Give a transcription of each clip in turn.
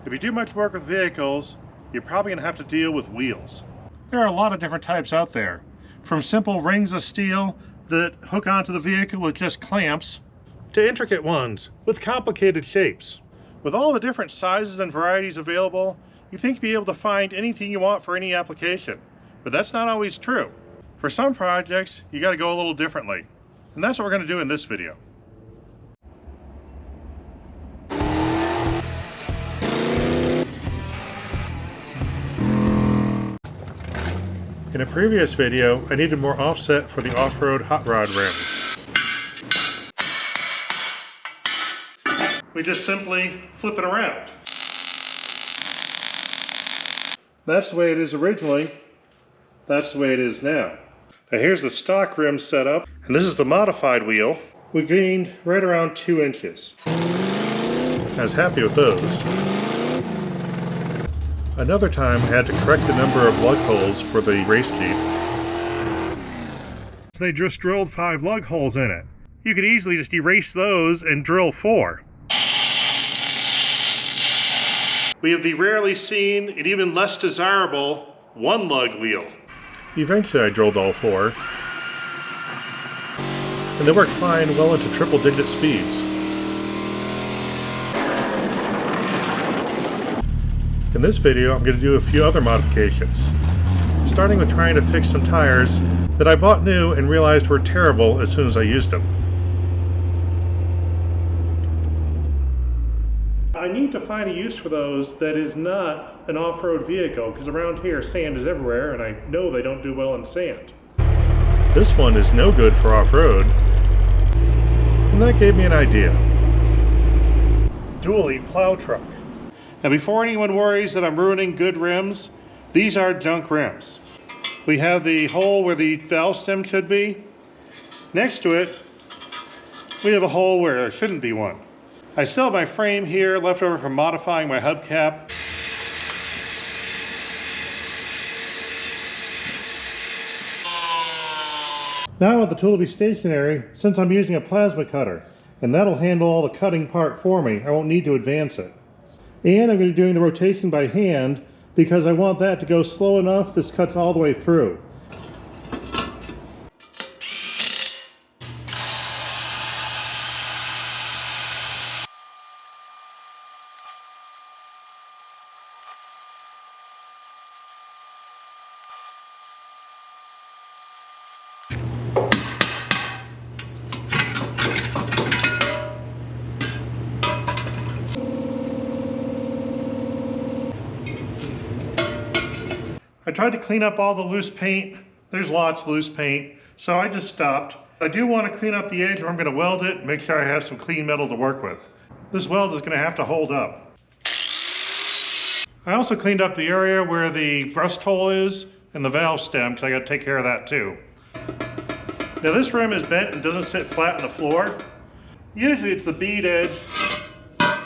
If you do much work with vehicles, you're probably going to have to deal with wheels. There are a lot of different types out there, from simple rings of steel that hook onto the vehicle with just clamps, to intricate ones with complicated shapes. With all the different sizes and varieties available, you think you'll be able to find anything you want for any application, but that's not always true. For some projects, you got to go a little differently, and that's what we're going to do in this video. In a previous video, I needed more offset for the off-road hot rod rims. We just simply flip it around. That's the way it is originally. That's the way it is now. Now here's the stock rim setup, and this is the modified wheel. We gained right around 2 inches. I was happy with those. Another time I had to correct the number of lug holes for the race Jeep. So they just drilled 5 lug holes in it. You could easily just erase those and drill 4. We have the rarely seen and even less desirable 1 lug wheel. Eventually I drilled all 4. And they work fine well into triple-digit speeds. In this video, I'm going to do a few other modifications, starting with trying to fix some tires that I bought new and realized were terrible as soon as I used them. I need to find a use for those that is not an off-road vehicle, because around here sand is everywhere and I know they don't do well in sand. This one is no good for off-road, and that gave me an idea. Dually plow truck. Now before anyone worries that I'm ruining good rims, these are junk rims. We have the hole where the valve stem should be. Next to it, we have a hole where there shouldn't be one. I still have my frame here left over from modifying my hubcap. Now I want the tool to be stationary since I'm using a plasma cutter, and that'll handle all the cutting part for me. I won't need to advance it. And I'm going to be doing the rotation by hand because I want that to go slow enough this cuts all the way through. I tried to clean up all the loose paint. There's lots of loose paint, so I just stopped. I do want to clean up the edge where I'm going to weld it and make sure I have some clean metal to work with. This weld is going to have to hold up. I also cleaned up the area where the rust hole is and the valve stem, because I got to take care of that too. Now this rim is bent and doesn't sit flat on the floor. Usually it's the bead edge. I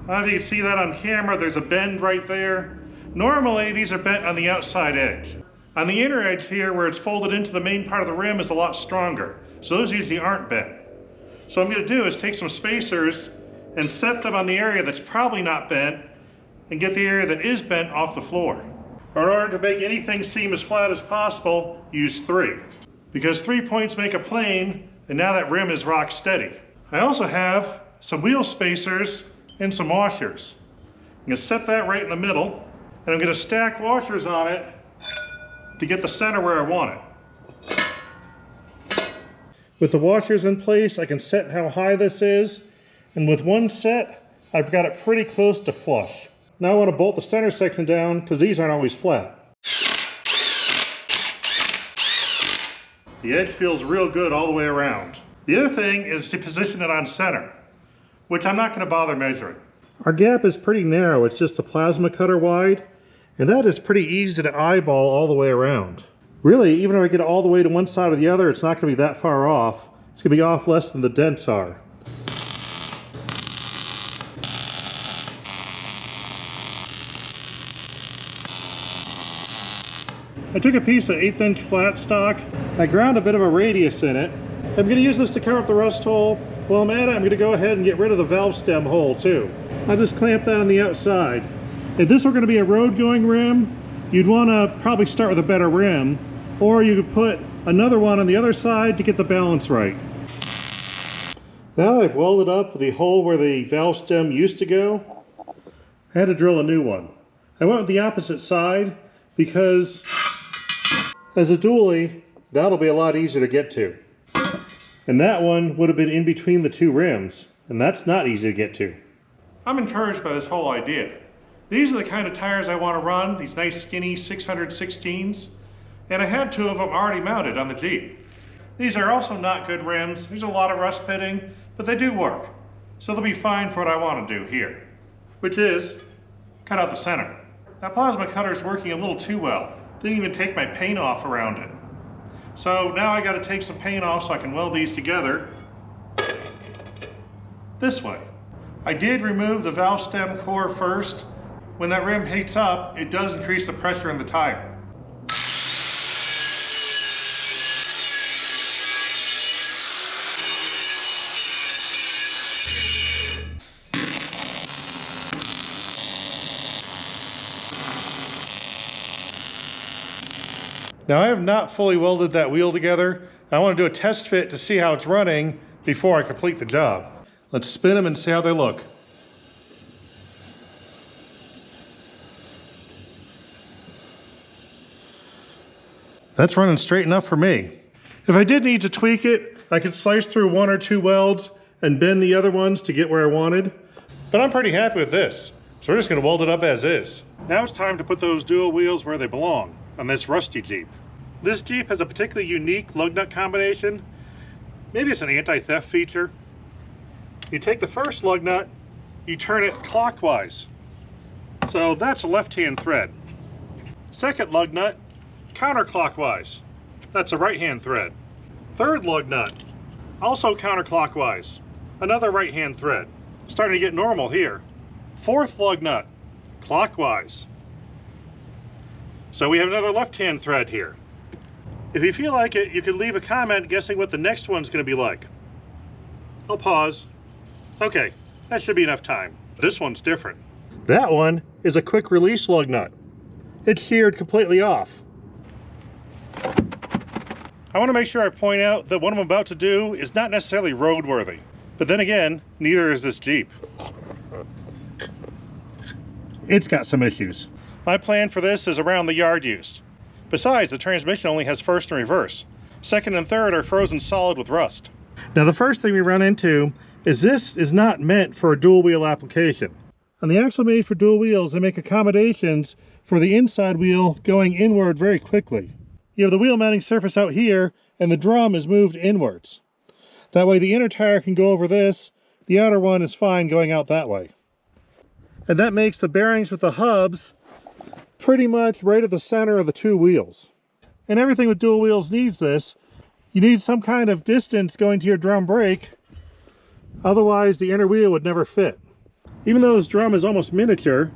don't know if you can see that on camera. There's a bend right there. Normally, these are bent on the outside edge. On the inner edge here, where it's folded into the main part of the rim, is a lot stronger. So those usually aren't bent. So what I'm going to do is take some spacers and set them on the area that's probably not bent and get the area that is bent off the floor. In order to make anything seem as flat as possible, use 3. Because 3 points make a plane, and now that rim is rock steady. I also have some wheel spacers and some washers. I'm going to set that right in the middle. And I'm going to stack washers on it to get the center where I want it. With the washers in place, I can set how high this is. And with one set, I've got it pretty close to flush. Now I want to bolt the center section down because these aren't always flat. The edge feels real good all the way around. The other thing is to position it on center, which I'm not going to bother measuring. Our gap is pretty narrow. It's just the plasma cutter wide. And that is pretty easy to eyeball all the way around. Really, even if I get all the way to one side or the other, it's not going to be that far off. It's going to be off less than the dents are. I took a piece of 1/8 inch flat stock. I ground a bit of a radius in it. I'm going to use this to cover up the rust hole. While I'm at it, I'm going to go ahead and get rid of the valve stem hole too. I'll just clamp that on the outside. If this were going to be a road going rim, you'd want to probably start with a better rim, or you could put another one on the other side to get the balance right. Now I've welded up the hole where the valve stem used to go. I had to drill a new one. I went with the opposite side because as a dually, that'll be a lot easier to get to. And that one would have been in between the two rims, and that's not easy to get to. I'm encouraged by this whole idea. These are the kind of tires I want to run, these nice skinny 616s, and I had two of them already mounted on the Jeep. These are also not good rims. There's a lot of rust pitting, but they do work. So they'll be fine for what I want to do here, which is cut out the center. That plasma cutter is working a little too well. Didn't even take my paint off around it. So now I got to take some paint off so I can weld these together this way. I did remove the valve stem core first. When that rim heats up, it does increase the pressure in the tire. Now I have not fully welded that wheel together. I want to do a test fit to see how it's running before I complete the job. Let's spin them and see how they look. That's running straight enough for me. If I did need to tweak it, I could slice through one or two welds and bend the other ones to get where I wanted. But I'm pretty happy with this. So we're just going to weld it up as is. Now it's time to put those dual wheels where they belong on this rusty Jeep. This Jeep has a particularly unique lug nut combination. Maybe it's an anti-theft feature. You take the first lug nut, you turn it clockwise. So that's a left-hand thread. Second lug nut, counterclockwise. That's a right-hand thread. Third lug nut, also counterclockwise. Another right-hand thread. Starting to get normal here. Fourth lug nut, clockwise. So we have another left-hand thread here. If you feel like it, you could leave a comment guessing what the next one's going to be like. I'll pause. Okay, that should be enough time. This one's different. That one is a quick release lug nut. It's sheared completely off. I want to make sure I point out that what I'm about to do is not necessarily roadworthy. But then again, neither is this Jeep. It's got some issues. My plan for this is around the yard use. Besides, the transmission only has first and reverse. Second and third are frozen solid with rust. Now the first thing we run into is this is not meant for a dual wheel application. On the axle made for dual wheels, they make accommodations for the inside wheel going inward very quickly. You have the wheel mounting surface out here and the drum is moved inwards. That way the inner tire can go over this, the outer one is fine going out that way. And that makes the bearings with the hubs pretty much right at the center of the two wheels. And everything with dual wheels needs this. You need some kind of distance going to your drum brake, otherwise the inner wheel would never fit. Even though this drum is almost miniature,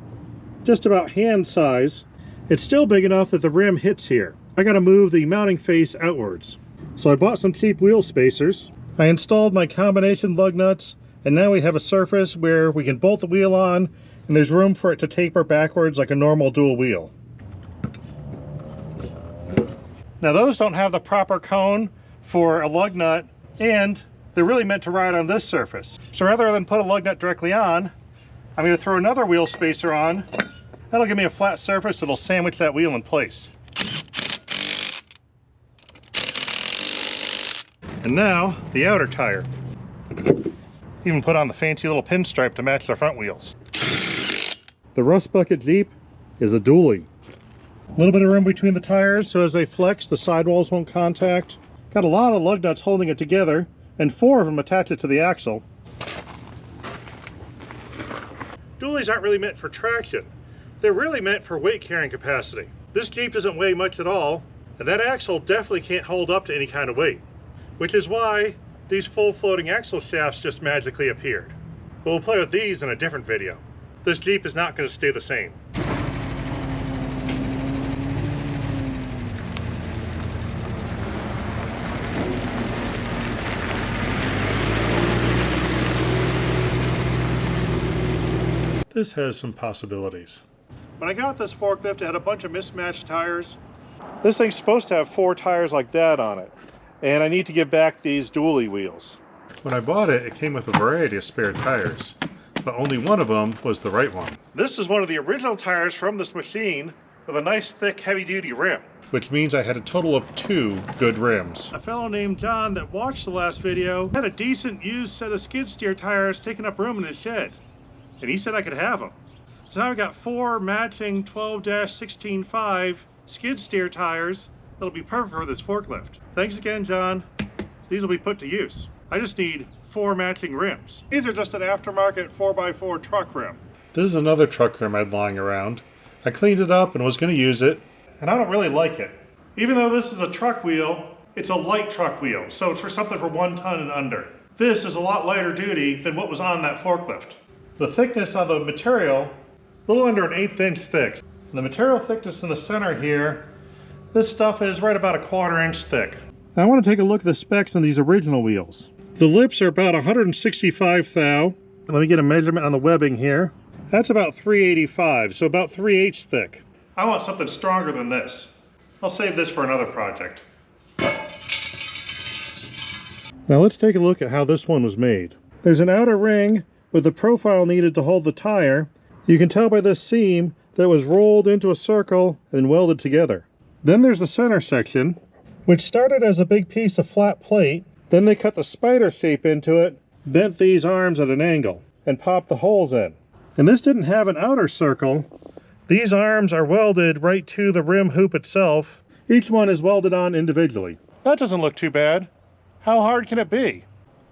just about hand size, it's still big enough that the rim hits here. I gotta move the mounting face outwards. So I bought some cheap wheel spacers. I installed my combination lug nuts, and now we have a surface where we can bolt the wheel on and there's room for it to taper backwards like a normal dual wheel. Now those don't have the proper cone for a lug nut, and they're really meant to ride on this surface. So rather than put a lug nut directly on, I'm going to throw another wheel spacer on. That'll give me a flat surface that'll sandwich that wheel in place. And now the outer tire. Even put on the fancy little pinstripe to match the front wheels. The Rust Bucket Jeep is a dually. A little bit of room between the tires so as they flex the sidewalls won't contact. Got a lot of lug nuts holding it together and 4 of them attach it to the axle. Dualies aren't really meant for traction. They're really meant for weight carrying capacity. This Jeep doesn't weigh much at all, and that axle definitely can't hold up to any kind of weight, which is why these full floating axle shafts just magically appeared. But we'll play with these in a different video. This Jeep is not going to stay the same. this has some possibilities. When I got this forklift, it had a bunch of mismatched tires. This thing's supposed to have 4 tires like that on it, and I need to give back these dually wheels. When I bought it, it came with a variety of spare tires, but only one of them was the right one. This is one of the original tires from this machine with a nice thick heavy-duty rim. Which means I had a total of 2 good rims. A fellow named John that watched the last video had a decent used set of skid steer tires taking up room in his shed, and he said I could have them. So now I've got 4 matching 12-16.5 skid steer tires that'll be perfect for this forklift. Thanks again, John. These will be put to use. I just need 4 matching rims. These are just an aftermarket 4x4 truck rim. This is another truck rim I had lying around. I cleaned it up and was going to use it, and I don't really like it. Even though this is a truck wheel, it's a light truck wheel, so it's for something for 1 ton and under. This is a lot lighter duty than what was on that forklift. The thickness of the material, a little under an 1/8 inch thick. And the material thickness in the center here, this stuff is right about a 1/4 inch thick. Now I want to take a look at the specs on these original wheels. The lips are about 165 thou. Let me get a measurement on the webbing here. That's about 385, so about 3/8 thick. I want something stronger than this. I'll save this for another project. Now let's take a look at how this one was made. There's an outer ring with the profile needed to hold the tire. You can tell by this seam that it was rolled into a circle and welded together. Then there's the center section, which started as a big piece of flat plate. Then they cut the spider shape into it, bent these arms at an angle, and popped the holes in. And this didn't have an outer circle. These arms are welded right to the rim hoop itself. Each one is welded on individually. That doesn't look too bad. How hard can it be?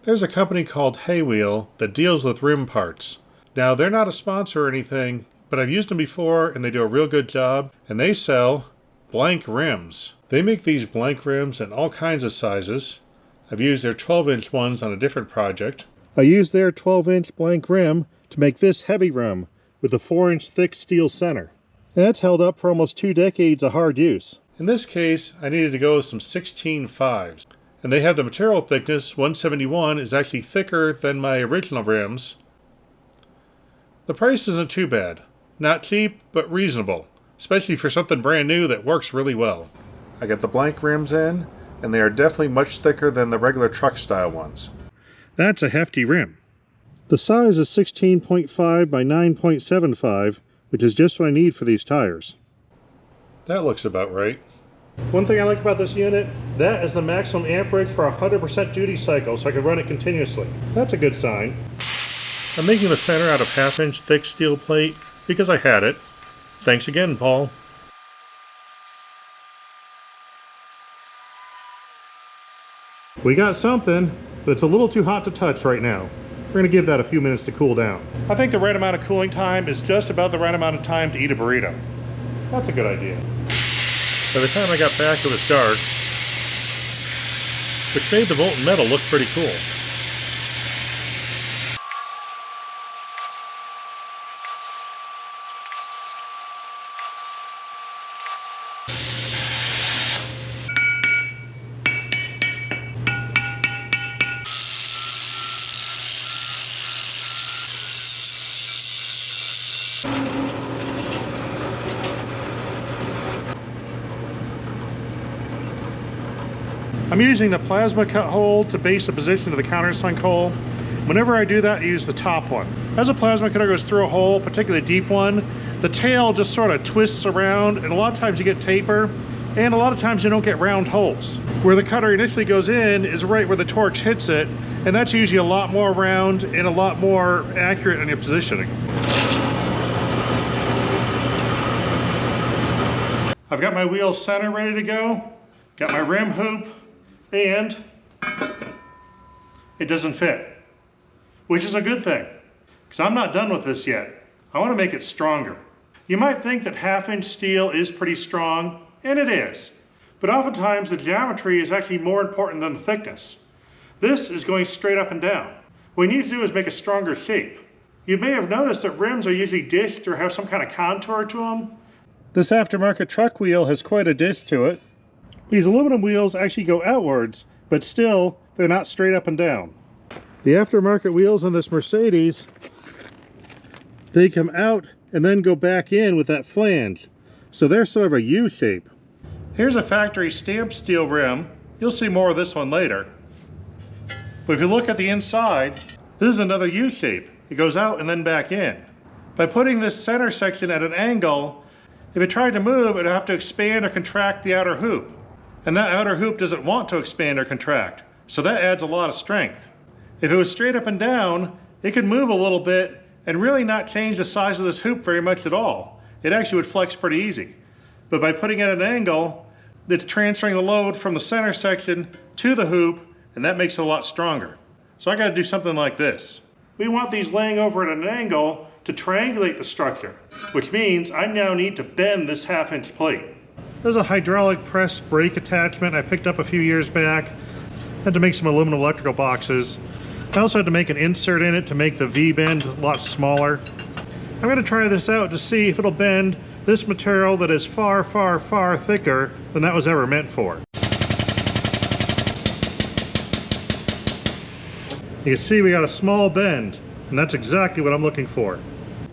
There's a company called Haywheel that deals with rim parts. Now, they're not a sponsor or anything, but I've used them before and they do a real good job. And they sell blank rims. They make these blank rims in all kinds of sizes. I've used their 12-inch ones on a different project. I used their 12-inch blank rim to make this heavy rim with a 4-inch thick steel center. And that's held up for almost 2 decades of hard use. In this case, I needed to go with some 16.5s. And they have the material thickness, 171, is actually thicker than my original rims. The price isn't too bad. Not cheap, but reasonable. Especially for something brand new that works really well. I got the blank rims in, and they are definitely much thicker than the regular truck style ones. That's a hefty rim. The size is 16.5 by 9.75, which is just what I need for these tires. That looks about right. One thing I like about this unit, that is the maximum amperage for 100% duty cycle, so I can run it continuously. That's a good sign. I'm making the center out of 1/2-inch thick steel plate because I had it. Thanks again, Paul. We got something, but it's a little too hot to touch right now. We're going to give that a few minutes to cool down. I think the right amount of cooling time is just about the right amount of time to eat a burrito. That's a good idea. By the time I got back, it was dark, which made the molten metal look pretty cool. I'm using the plasma cut hole to base the position of the countersunk hole. Whenever I do that, I use the top one. As a plasma cutter goes through a hole, particularly a deep one, the tail just sort of twists around, and a lot of times you get taper, and a lot of times you don't get round holes. Where the cutter initially goes in is right where the torch hits it, and that's usually a lot more round and a lot more accurate in your positioning. I've got my wheel center ready to go, got my rim hoop, and it doesn't fit, which is a good thing, because I'm not done with this yet. I want to make it stronger. You might think that 1/2-inch steel is pretty strong, and it is, but oftentimes the geometry is actually more important than the thickness. This is going straight up and down. What we need to do is make a stronger shape. You may have noticed that rims are usually dished or have some kind of contour to them. This aftermarket truck wheel has quite a dish to it. These aluminum wheels actually go outwards, but still, they're not straight up and down. The aftermarket wheels on this Mercedes they come out and then go back in with that flange. So they're sort of a U shape. Here's a factory stamped steel rim. You'll see more of this one later. But if you look at the inside, this is another U shape. It goes out and then back in. By putting this center section at an angle, if it tried to move, it would have to expand or contract the outer hoop. And that outer hoop doesn't want to expand or contract. So that adds a lot of strength. If it was straight up and down, it could move a little bit and really not change the size of this hoop very much at all. It actually would flex pretty easy. But by putting it at an angle, it's transferring the load from the center section to the hoop, and that makes it a lot stronger. So I gotta do something like this. We want these laying over at an angle to triangulate the structure, which means I now need to bend this 1/2-inch plate. There's a hydraulic press brake attachment I picked up a few years back. I had to make some aluminum electrical boxes. I also had to make an insert in it to make the V-bend a lot smaller. I'm gonna try this out to see if it'll bend this material that is far, far, far thicker than that was ever meant for. You can see we got a small bend, and that's exactly what I'm looking for.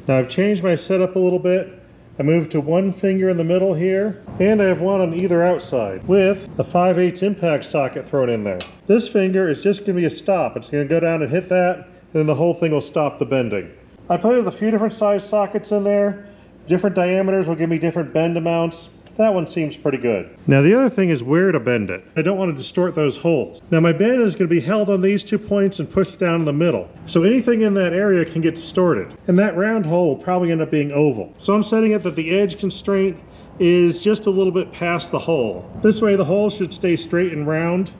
Now I've changed my setup a little bit. I moved to one finger in the middle here, and I have one on either outside with a 5/8 impact socket thrown in there. This finger is just gonna be a stop. It's gonna go down and hit that, and then the whole thing will stop the bending. I played with a few different size sockets in there. Different diameters will give me different bend amounts. That one seems pretty good. Now the other thing is where to bend it. I don't want to distort those holes. Now my bend is going to be held on these 2 points and pushed down in the middle. So anything in that area can get distorted. And that round hole will probably end up being oval. So I'm setting it that the edge constraint is just a little bit past the hole. This way the hole should stay straight and round,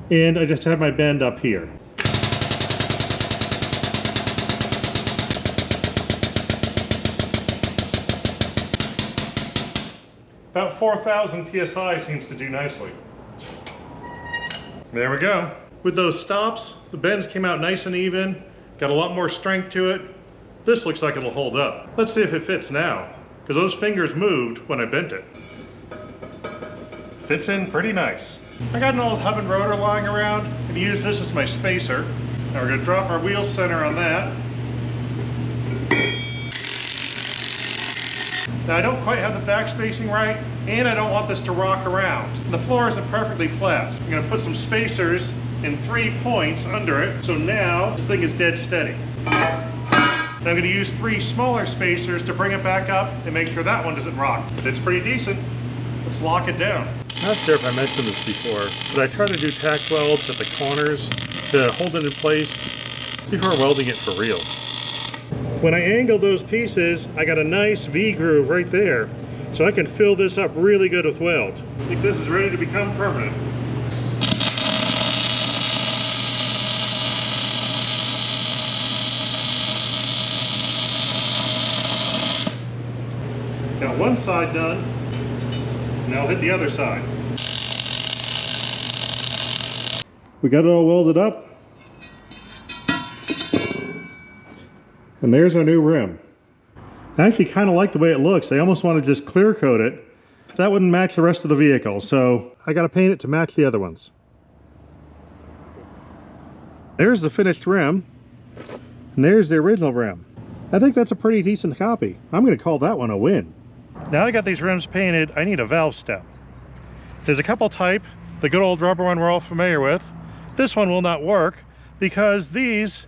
and I just have my bend up here. About 4,000 PSI seems to do nicely. There we go. With those stops, the bends came out nice and even, got a lot more strength to it. This looks like it'll hold up. Let's see if it fits now, because those fingers moved when I bent it. Fits in pretty nice. I got an old hub and rotor lying around, and use this as my spacer. Now we're gonna drop our wheel center on that. Now I don't quite have the back spacing right, and I don't want this to rock around. The floor isn't perfectly flat. I'm gonna put some spacers in 3 points under it, so now this thing is dead steady. And I'm gonna use 3 smaller spacers to bring it back up and make sure that one doesn't rock. It's pretty decent. Let's lock it down. Not sure if I mentioned this before, but I try to do tack welds at the corners to hold it in place before welding it for real. When I angle those pieces, I got a nice V groove right there, so I can fill this up really good with weld. I think this is ready to become permanent. Got one side done, now I'll hit the other side. We got it all welded up. And there's our new rim. I actually kind of like the way it looks. I almost want to just clear coat it. That wouldn't match the rest of the vehicle, so I got to paint it to match the other ones. There's the finished rim, and there's the original rim. I think that's a pretty decent copy. I'm going to call that one a win. Now I got these rims painted, I need a valve stem. There's a couple type, the good old rubber one we're all familiar with. This one will not work because these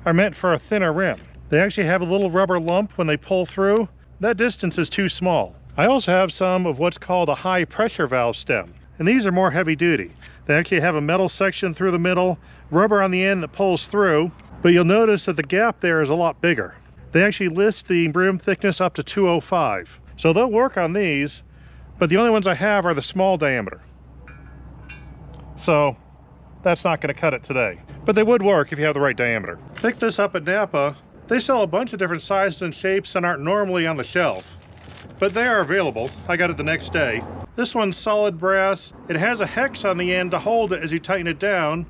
are meant for a thinner rim. They actually have a little rubber lump when they pull through. That distance is too small. I also have some of what's called a high pressure valve stem, and these are more heavy duty. They actually have a metal section through the middle, rubber on the end that pulls through, but you'll notice that the gap there is a lot bigger. They actually list the rim thickness up to 205. So they'll work on these, but the only ones I have are the small diameter. So that's not going to cut it today, but they would work if you have the right diameter. Pick this up at Napa. They sell a bunch of different sizes and shapes that aren't normally on the shelf, but they are available. I got it the next day. This one's solid brass. It has a hex on the end to hold it as you tighten it down,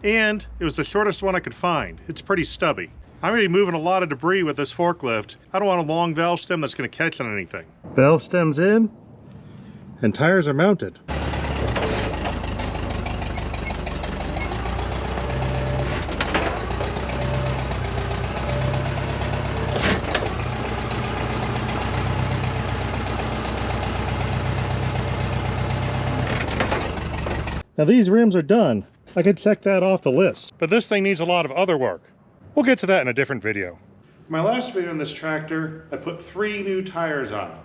and it was the shortest one I could find. It's pretty stubby. I'm going to be moving a lot of debris with this forklift. I don't want a long valve stem that's going to catch on anything. Valve stem's in, and tires are mounted. Now these rims are done. I could check that off the list. But this thing needs a lot of other work. We'll get to that in a different video. In my last video on this tractor, I put 3 new tires on it.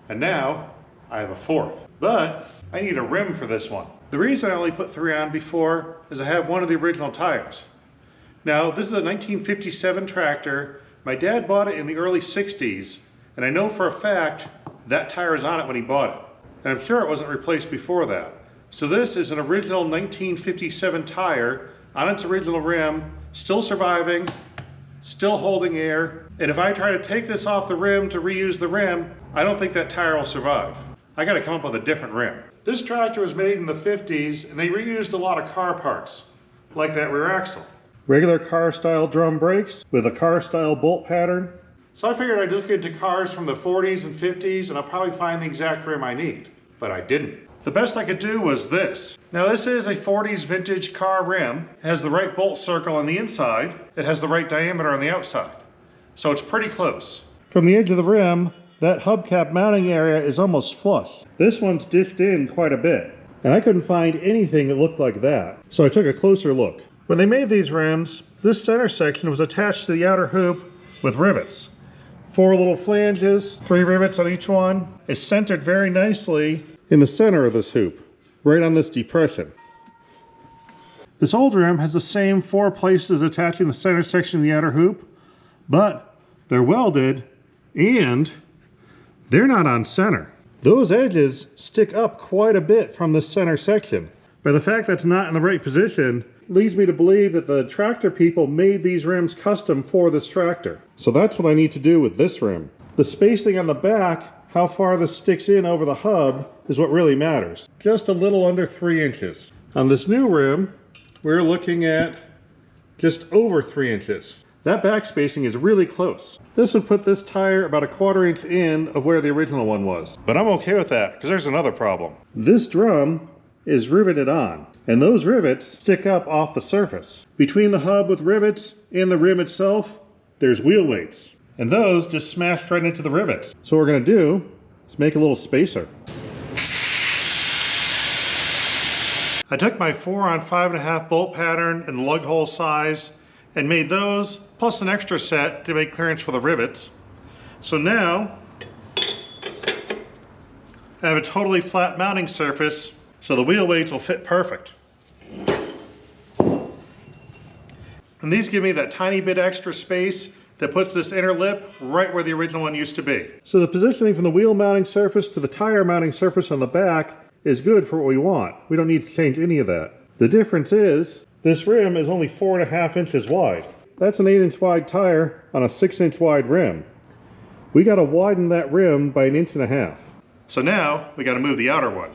And now I have a 4th. But I need a rim for this one. The reason I only put 3 on before is I have one of the original tires. Now this is a 1957 tractor. My dad bought it in the early 60s, and I know for a fact that tire was on it when he bought it. And I'm sure it wasn't replaced before that. So this is an original 1957 tire on its original rim, still surviving, still holding air. And if I try to take this off the rim to reuse the rim, I don't think that tire will survive. I gotta come up with a different rim. This tractor was made in the 50s, and they reused a lot of car parts, like that rear axle. Regular car style drum brakes with a car style bolt pattern. So I figured I'd look into cars from the 40s and 50s and I'll probably find the exact rim I need, but I didn't. The best I could do was this. Now this is a 40s vintage car rim. It has the right bolt circle on the inside. It has the right diameter on the outside. So it's pretty close. From the edge of the rim, that hubcap mounting area is almost flush. This one's dished in quite a bit, and I couldn't find anything that looked like that. So I took a closer look. When they made these rims, this center section was attached to the outer hoop with rivets. 4 little flanges, 3 rivets on each one. It's centered very nicely in the center of this hoop, right on this depression. This old rim has the same 4 places attaching the center section of the outer hoop, but they're welded and they're not on center. Those edges stick up quite a bit from the center section. By the fact that's not in the right position, leads me to believe that the tractor people made these rims custom for this tractor. So that's what I need to do with this rim. The spacing on the back, how far this sticks in over the hub, is what really matters. Just a little under 3 inches. On this new rim, we're looking at just over 3 inches. That back spacing is really close. This would put this tire about a 1/4 inch in of where the original one was. But I'm okay with that, because there's another problem. This drum is riveted on, and those rivets stick up off the surface. Between the hub with rivets and the rim itself, there's wheel weights, and those just smashed right into the rivets. So what we're gonna do is make a little spacer. I took my 4 on 5.5 bolt pattern and lug hole size and made those plus an extra set to make clearance for the rivets. So now I have a totally flat mounting surface, so the wheel weights will fit perfect. And these give me that tiny bit extra space that puts this inner lip right where the original one used to be. So the positioning from the wheel mounting surface to the tire mounting surface on the back is good for what we want. We don't need to change any of that. The difference is this rim is only 4.5 inches wide. That's an 8-inch wide tire on a 6-inch wide rim. We gotta widen that rim by 1.5 inches. So now we gotta move the outer one.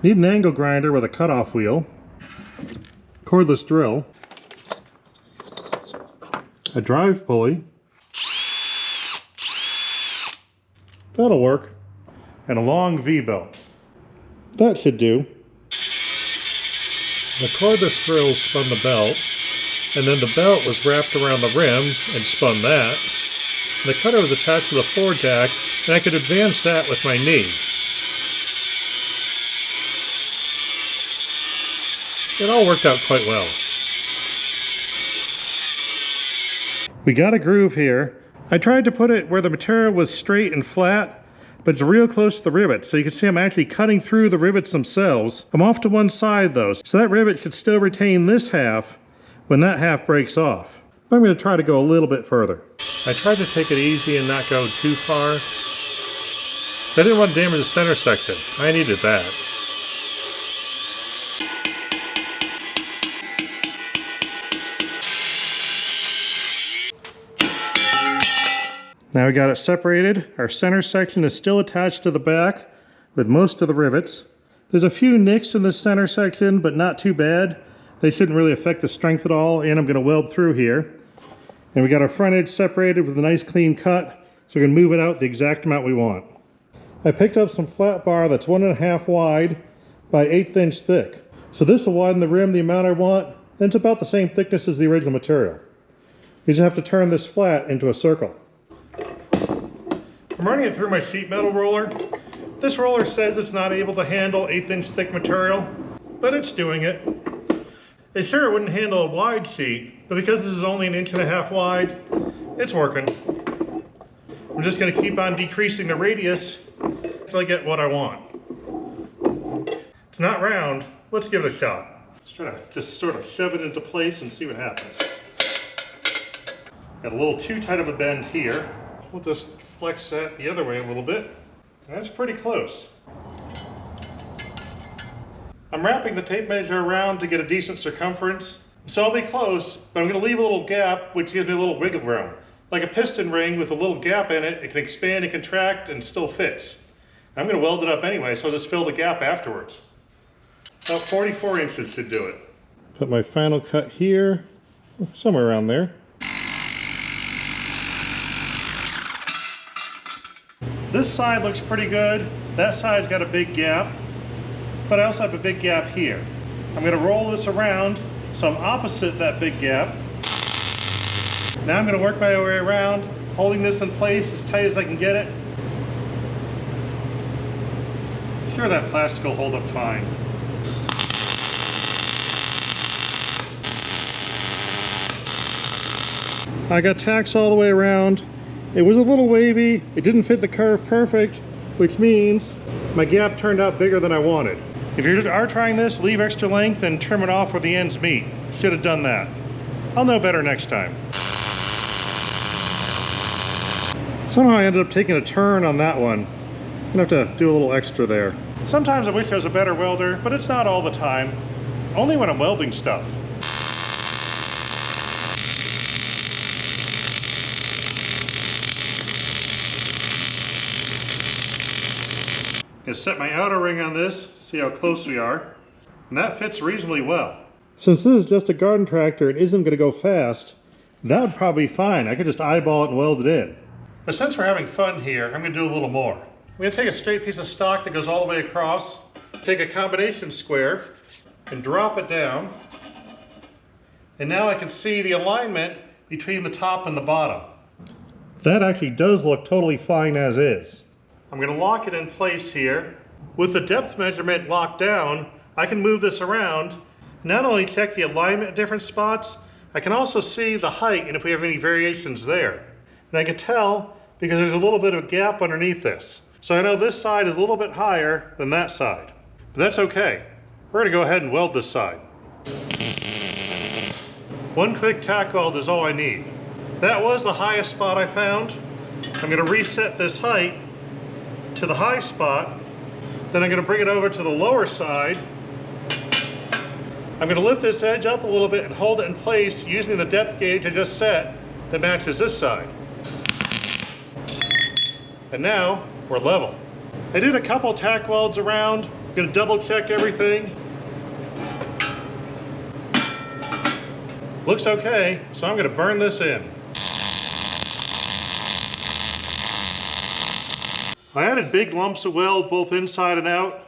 Need an angle grinder with a cutoff wheel, cordless drill, a drive pulley, that'll work, and a long V-belt. That should do. The cordless drill spun the belt, and then the belt was wrapped around the rim and spun that. The cutter was attached to the floor jack, and I could advance that with my knee. It all worked out quite well. We got a groove here. I tried to put it where the material was straight and flat, but it's real close to the rivets, so you can see I'm actually cutting through the rivets themselves. I'm off to one side though, so that rivet should still retain this half when that half breaks off. I'm going to try to go a little bit further. I tried to take it easy and not go too far. I didn't want to damage the center section. I needed that. Now we got it separated. Our center section is still attached to the back with most of the rivets. There's a few nicks in the center section, but not too bad. They shouldn't really affect the strength at all, and I'm going to weld through here. And we got our front edge separated with a nice clean cut, so we're going to move it out the exact amount we want. I picked up some flat bar that's 1.5 wide by 1/8 inch thick. So this will widen the rim the amount I want, and it's about the same thickness as the original material. You just have to turn this flat into a circle. I'm running it through my sheet metal roller, This roller says it's not able to handle 1/8" thick material, but it's doing it. It sure wouldn't handle a wide sheet, but because this is only 1.5" wide, it's working. I'm just going to keep on decreasing the radius until I get what I want. It's not round. Let's give it a shot. Let's try to just sort of shove it into place and see what happens. Got a little too tight of a bend here. We'll just flex that the other way a little bit. That's pretty close. I'm wrapping the tape measure around to get a decent circumference. So I'll be close, but I'm going to leave a little gap, which gives me a little wiggle room. Like a piston ring with a little gap in it, it can expand and contract and still fits. I'm going to weld it up anyway, so I'll just fill the gap afterwards. About 44 inches should do it. Put my final cut here, somewhere around there. This side looks pretty good. That side's got a big gap, but I also have a big gap here. I'm going to roll this around so I'm opposite that big gap. Now I'm going to work my way around, holding this in place as tight as I can get it. Sure, that plastic will hold up fine. I got tacks all the way around. It was a little wavy. It didn't fit the curve perfect, which means my gap turned out bigger than I wanted. If you are trying this, leave extra length and trim it off where the ends meet. Should have done that. I'll know better next time. Somehow I ended up taking a turn on that one. I'm gonna have to do a little extra there. Sometimes I wish I was a better welder, but it's not all the time. Only when I'm welding stuff. I'm gonna set my outer ring on this, see how close we are. And that fits reasonably well. Since this is just a garden tractor, it isn't gonna go fast, that would probably be fine. I could just eyeball it and weld it in. But since we're having fun here, I'm gonna do a little more. I'm gonna take a straight piece of stock that goes all the way across, take a combination square, and drop it down. And now I can see the alignment between the top and the bottom. That actually does look totally fine as is. I'm gonna lock it in place here. With the depth measurement locked down, I can move this around, not only check the alignment at different spots, I can also see the height and if we have any variations there. And I can tell because there's a little bit of a gap underneath this. So I know this side is a little bit higher than that side. But that's okay. We're gonna go ahead and weld this side. One quick tack weld is all I need. That was the highest spot I found. I'm gonna reset this height to the high spot, then I'm going to bring it over to the lower side. I'm going to lift this edge up a little bit and hold it in place using the depth gauge I just set that matches this side. And now we're level. I did a couple tack welds around. I'm going to double check everything. Looks okay, so I'm going to burn this in. I added big lumps of weld both inside and out.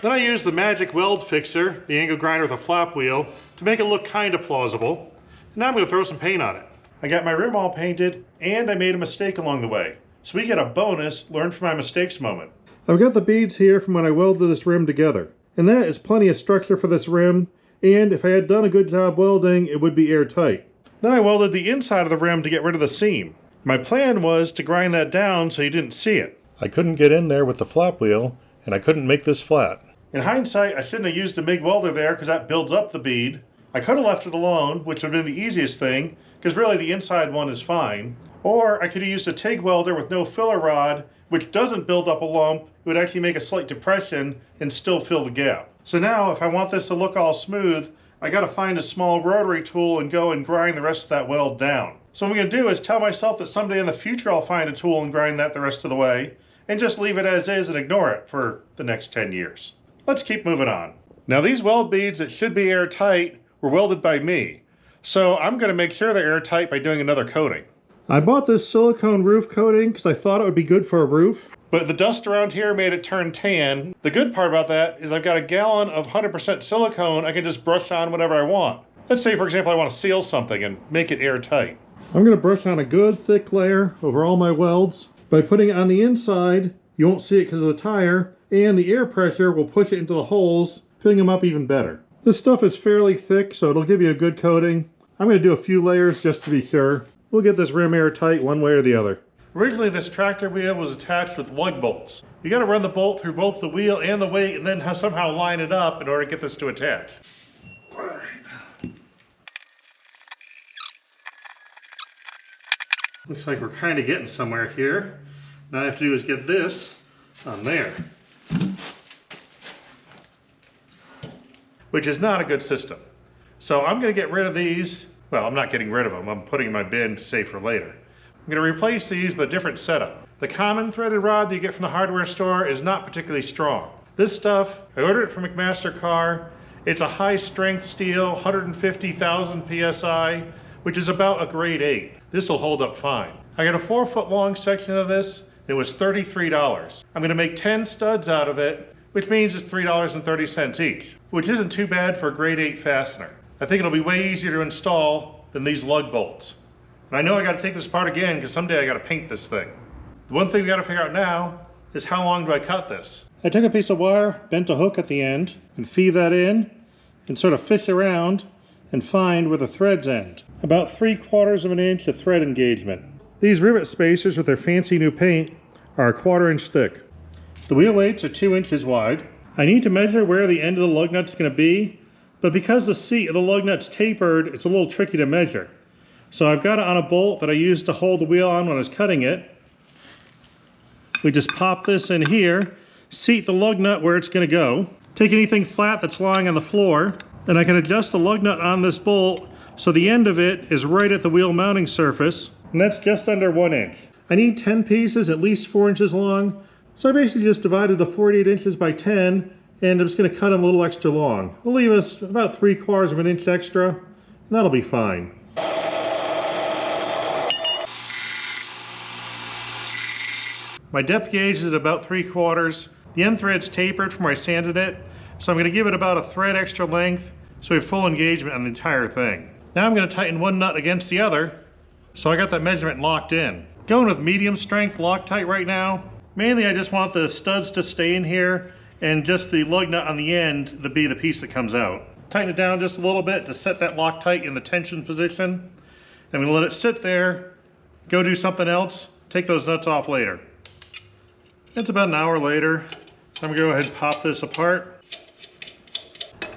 Then I used the magic weld fixer, the angle grinder with a flap wheel, to make it look kind of plausible. And now I'm going to throw some paint on it. I got my rim all painted and I made a mistake along the way. So we get a bonus learn from my mistakes moment. I've got the beads here from when I welded this rim together. And that is plenty of structure for this rim. And if I had done a good job welding, it would be airtight. Then I welded the inside of the rim to get rid of the seam. My plan was to grind that down so you didn't see it. I couldn't get in there with the flap wheel, and I couldn't make this flat. In hindsight, I shouldn't have used a MIG welder there because that builds up the bead. I could have left it alone, which would have been the easiest thing, because really the inside one is fine. Or I could have used a TIG welder with no filler rod, which doesn't build up a lump. It would actually make a slight depression and still fill the gap. So now, if I want this to look all smooth, I gotta find a small rotary tool and go and grind the rest of that weld down. So what I'm gonna do is tell myself that someday in the future I'll find a tool and grind that the rest of the way, and just leave it as is and ignore it for the next 10 years. Let's keep moving on. Now these weld beads that should be airtight were welded by me, so I'm going to make sure they're airtight by doing another coating. I bought this silicone roof coating because I thought it would be good for a roof, but the dust around here made it turn tan. The good part about that is I've got a gallon of 100% silicone I can just brush on whatever I want. Let's say, for example, I want to seal something and make it airtight. I'm going to brush on a good thick layer over all my welds by putting it on the inside You won't see it because of the tire, and the air pressure will push it into the holes, filling them up even better. This stuff is fairly thick, so it'll give you a good coating. I'm going to do a few layers just to be sure. We'll get this rim airtight one way or the other. Originally, this tractor wheel was attached with lug bolts. You got to run the bolt through both the wheel and the weight, and then somehow line it up in order to get this to attach. All right. Looks like we're kind of getting somewhere here. Now all I have to do is get this on there, which is not a good system. So I'm going to get rid of these. Well, I'm not getting rid of them. I'm putting them in my bin to save for later. I'm going to replace these with a different setup. The common threaded rod that you get from the hardware store is not particularly strong. This stuff, I ordered it from McMaster-Carr. It's a high strength steel, 150,000 PSI, which is about a grade 8. This will hold up fine. I got a 4-foot long section of this. It was $33. I'm going to make 10 studs out of it, which means it's $3.30 each, which isn't too bad for a grade 8 fastener. I think it'll be way easier to install than these lug bolts. And I know I got to take this apart again because someday I got to paint this thing. The one thing we got to figure out now is how long do I cut this? I took a piece of wire, bent a hook at the end, and feed that in, and sort of fish around and find where the threads end. About 3/4 of an inch of thread engagement. These rivet spacers with their fancy new paint are 1/4 inch thick. The wheel weights are 2 inches wide. I need to measure where the end of the lug nut is going to be, but because the seat of the lug nut's tapered, it's a little tricky to measure. So I've got it on a bolt that I used to hold the wheel on when I was cutting it. We just pop this in here, seat the lug nut where it's going to go, take anything flat that's lying on the floor, and I can adjust the lug nut on this bolt so the end of it is right at the wheel mounting surface, and that's just under 1 inch. I need 10 pieces at least 4 inches long, so I basically just divided the 48 inches by 10, and I'm just going to cut them a little extra long. It'll leave us about 3/4 of an inch extra, and that'll be fine. My depth gauge is at about 3/4. The end thread's tapered from where I sanded it, so I'm going to give it about a thread extra length so we have full engagement on the entire thing. Now I'm going to tighten one nut against the other, so I got that measurement locked in. Going with medium strength Loctite right now. Mainly I just want the studs to stay in here and just the lug nut on the end to be the piece that comes out. Tighten it down just a little bit to set that Loctite in the tension position. I'm going to let it sit there, go do something else, take those nuts off later. It's about an hour later, so I'm going to go ahead and pop this apart.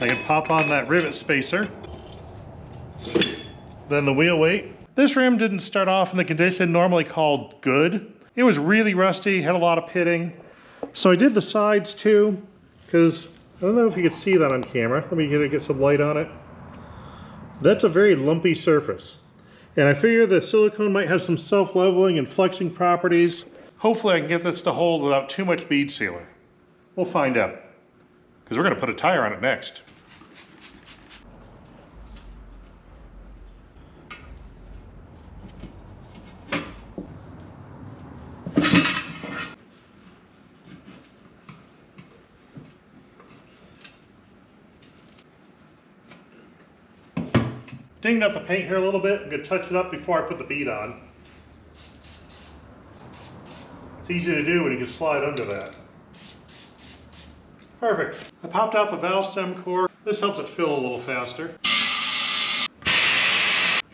I can pop on that rivet spacer. Then the wheel weight. This rim didn't start off in the condition normally called good. It was really rusty, had a lot of pitting. So I did the sides too, because I don't know if you could see that on camera. Let me get some light on it. That's a very lumpy surface. And I figure the silicone might have some self-leveling and flexing properties. Hopefully I can get this to hold without too much bead sealer. We'll find out, because we're going to put a tire on it next. Dinged up the paint here a little bit. I'm going to touch it up before I put the bead on. It's easy to do when you can slide under that. Perfect. I popped out the valve stem core. This helps it fill a little faster.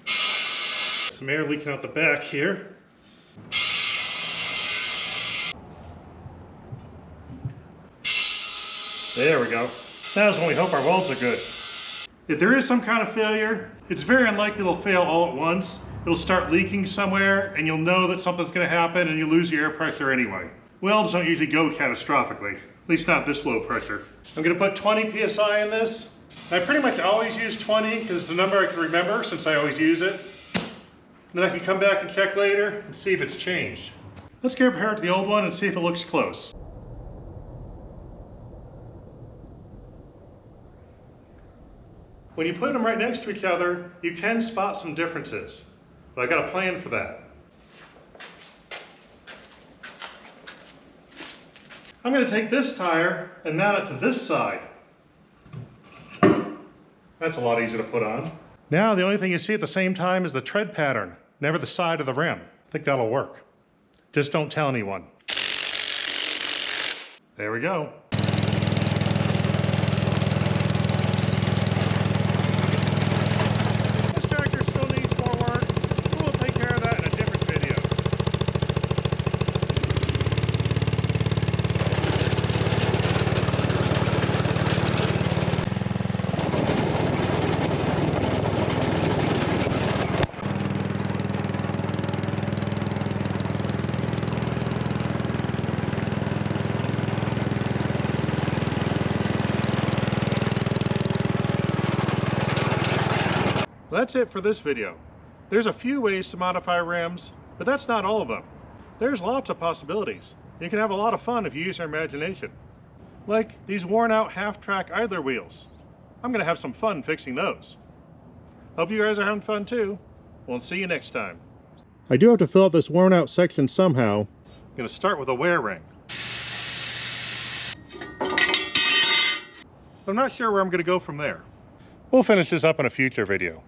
Some air leaking out the back here. There we go. Now's when we hope our welds are good. If there is some kind of failure, it's very unlikely it'll fail all at once. It'll start leaking somewhere and you'll know that something's going to happen and you lose your air pressure anyway. Welds don't usually go catastrophically, at least not this low pressure. I'm going to put 20 PSI in this. I pretty much always use 20 because it's the number I can remember since I always use it. Then I can come back and check later and see if it's changed. Let's compare it to the old one and see if it looks close. When you put them right next to each other, you can spot some differences, but I got a plan for that. I'm going to take this tire and mount it to this side. That's a lot easier to put on. Now the only thing you see at the same time is the tread pattern, never the side of the rim. I think that'll work. Just don't tell anyone. There we go. This tractor still needs more work. We'll take care of that in a different video. That's it for this video. There's a few ways to modify rims, but that's not all of them. There's lots of possibilities. You can have a lot of fun if you use your imagination. Like these worn out half-track idler wheels. I'm gonna have some fun fixing those. Hope you guys are having fun too. We'll see you next time. I do have to fill out this worn out section somehow. I'm gonna start with a wear ring. I'm not sure where I'm gonna go from there. We'll finish this up in a future video.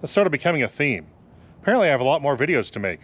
That's sort of becoming a theme. Apparently I have a lot more videos to make.